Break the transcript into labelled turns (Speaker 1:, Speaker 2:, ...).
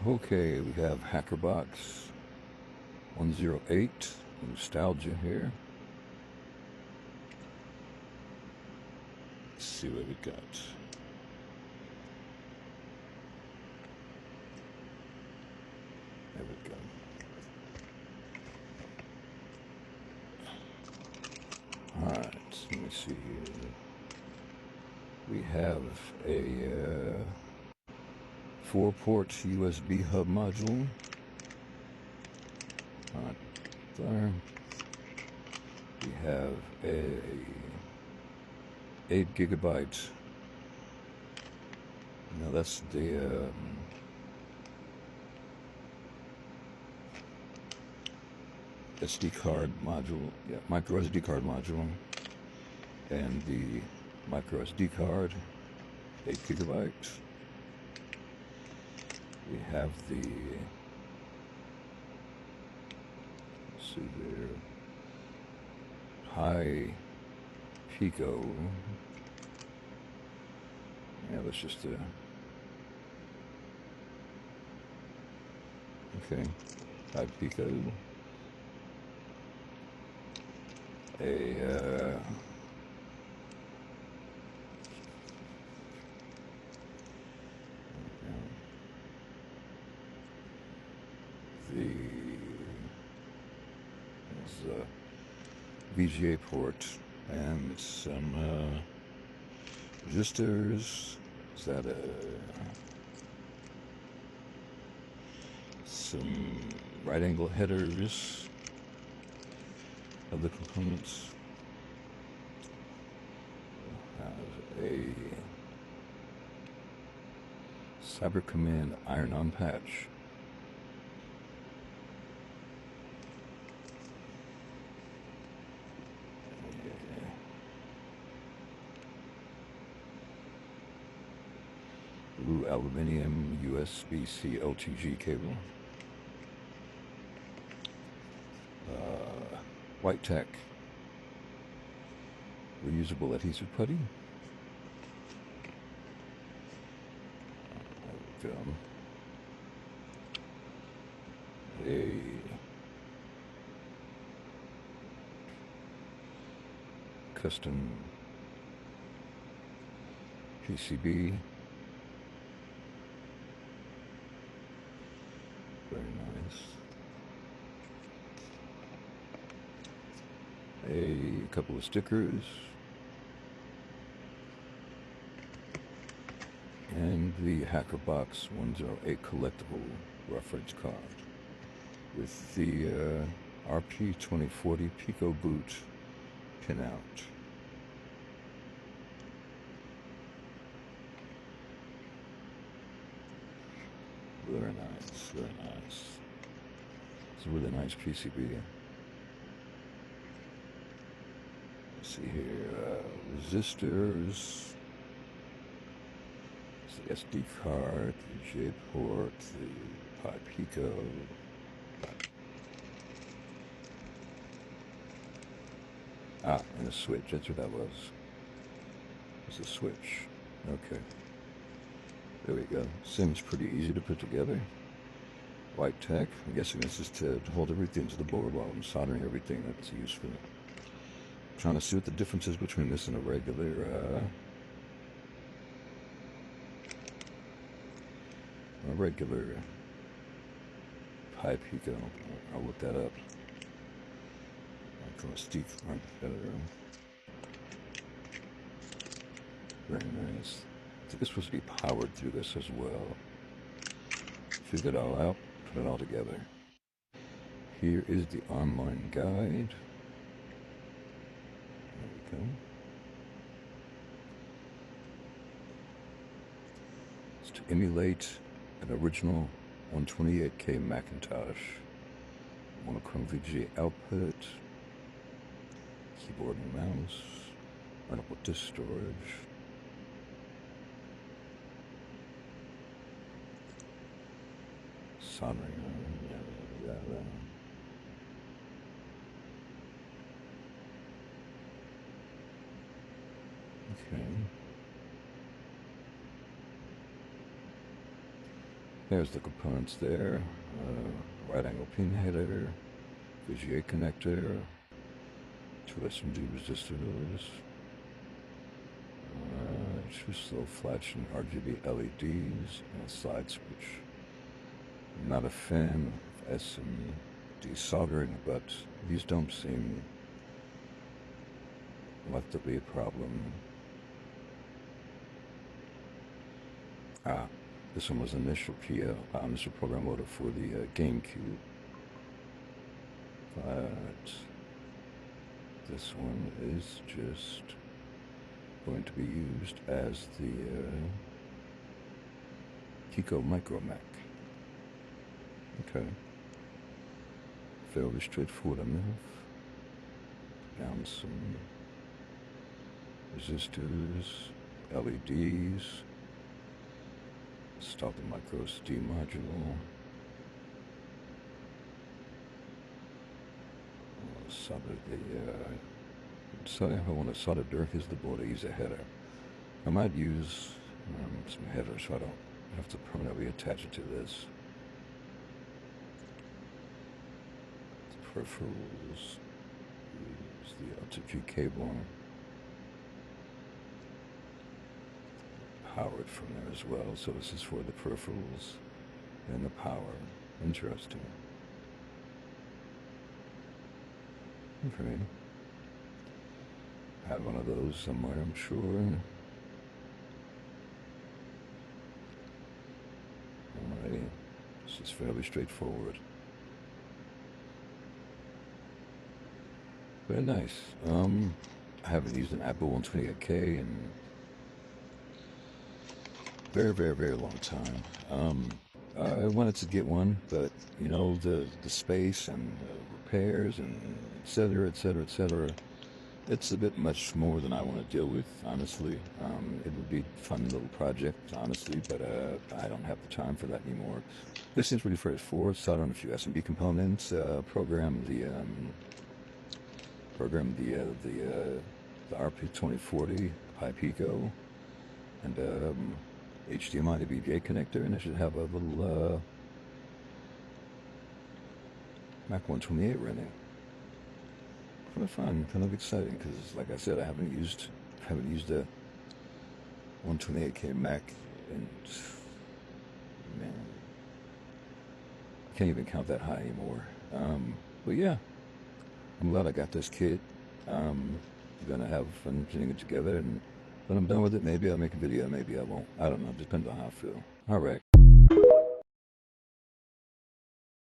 Speaker 1: Okay, we have Hackerbox 108, nostalgia here. Let's see what we got. There we go. Alright, let me see here. We have a 4-port USB hub module. There. We have a 8 gigabyte. Now that's the SD card module, micro SD card module, and the micro SD card, 8 gigabytes. We have the, let's see there, high Pico. Yeah, that's just a, okay, high Pico. There's a VGA port and some resistors. Is that some right angle headers of the components? A Cyber Command iron-on patch. Blue aluminum USB-C LTG cable. White Tech reusable adhesive putty. A custom PCB. Very nice. A couple of stickers. And the Hackerbox 108 collectible reference card with the RP2040 Pico boot pinout. Very nice, very nice. It's a really nice PCB. Let's see here, resistors. The SD card, the J port, the Pi Pico. And a switch. That's what that was. It's a switch. Okay. There we go. Seems pretty easy to put together. White Tech. I'm guessing this is to hold everything to the board while I'm soldering everything. That's useful. I'm trying to see what the difference is between this and a regular Pi Pico. I'll look that up. Very nice. I think it's supposed to be powered through this as well. Figure it all out, put it all together. Here is the online guide. There we go. It's to emulate an original 128K Macintosh, monochrome VGA output, keyboard and mouse, runnable disk storage, soldering. Okay. There's the components there. Right angle pin header, VGA connector, two SMD resistors, two slow flashing RGB LEDs, and a slide switch. I'm not a fan of SMD soldering, but these don't seem like to be a problem. This one was initial initial program loader for the GameCube. But this one is just going to be used as the Kiko Micro Mac. Okay. Fairly straightforward enough. Down some resistors, LEDs. Start the micro SD module. Solder the. So if I want to solder dirt, here's the board. I use a header. I might use some headers so I don't have to permanently attach it to this. The peripherals. Use the RTG cable. Power it from there as well. So this is for the peripherals and the power. Interesting. Okay. Had one of those somewhere, I'm sure. Alrighty. This is fairly straightforward. Very nice. I haven't used an Apple 128K in very, very, very long time. I wanted to get one, but you know, the space and repairs and et cetera, et cetera, et cetera, it's a bit much more than I want to deal with, honestly. It would be a fun little project, honestly, but I don't have the time for that anymore. This is really straightforward. Solder on a few SMB components, program the RP2040 high Pico, and HDMI to VGA connector, and I should have a little Mac 128 running. Kind of fun, kind of exciting, because like I said, I haven't used a 128K Mac, and man, I can't even count that high anymore. But yeah, I'm glad I got this kit. I'm gonna have fun putting it together, and when I'm done with it, maybe I'll make a video, maybe I won't. I don't know, depends on how I feel. All right.